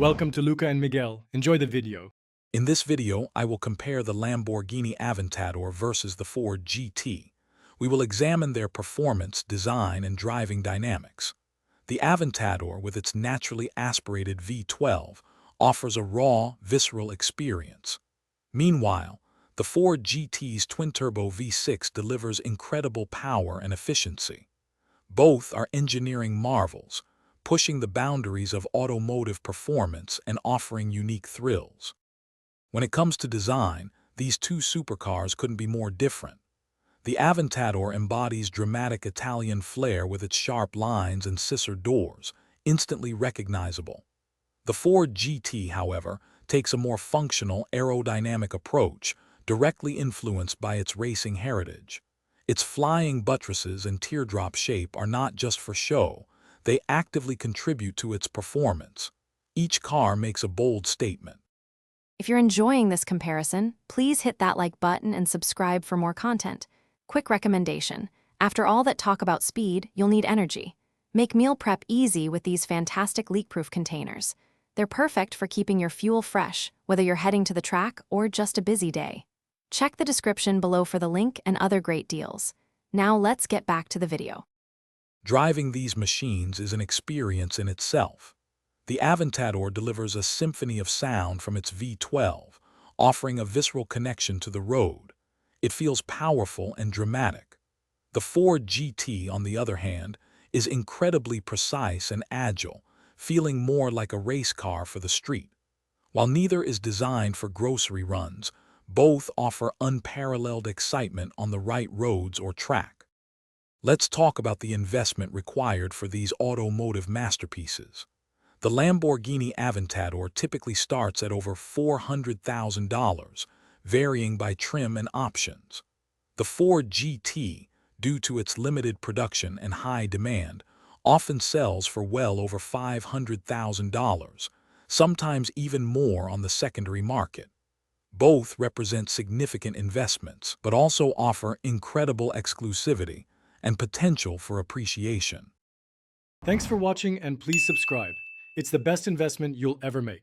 Welcome to Luca and Miguel. Enjoy the video. In this video, I will compare the Lamborghini Aventador versus the Ford GT. We will examine their performance, design, and driving dynamics. The Aventador, with its naturally aspirated V12, offers a raw, visceral experience. Meanwhile, the Ford GT's twin-turbo V6 delivers incredible power and efficiency. Both are engineering marvels, pushing the boundaries of automotive performance and offering unique thrills. When it comes to design, these two supercars couldn't be more different. The Aventador embodies dramatic Italian flair with its sharp lines and scissor doors, instantly recognizable. The Ford GT, however, takes a more functional, aerodynamic approach, directly influenced by its racing heritage. Its flying buttresses and teardrop shape are not just for show, they actively contribute to its performance. Each car makes a bold statement. If you're enjoying this comparison, please hit that like button and subscribe for more content. Quick recommendation: after all that talk about speed, you'll need energy. Make meal prep easy with these fantastic leak-proof containers. They're perfect for keeping your fuel fresh, whether you're heading to the track or just a busy day. Check the description below for the link and other great deals. Now let's get back to the video. Driving these machines is an experience in itself. The Aventador delivers a symphony of sound from its V12, offering a visceral connection to the road. It feels powerful and dramatic. The Ford GT, on the other hand, is incredibly precise and agile, feeling more like a race car for the street. While neither is designed for grocery runs, both offer unparalleled excitement on the right roads or track. Let's talk about the investment required for these automotive masterpieces. The Lamborghini Aventador typically starts at over $400,000, varying by trim and options. The Ford GT, due to its limited production and high demand, often sells for well over $500,000, sometimes even more on the secondary market. Both represent significant investments, but also offer incredible exclusivity and potential for appreciation. Thanks for watching and please subscribe. It's the best investment you'll ever make.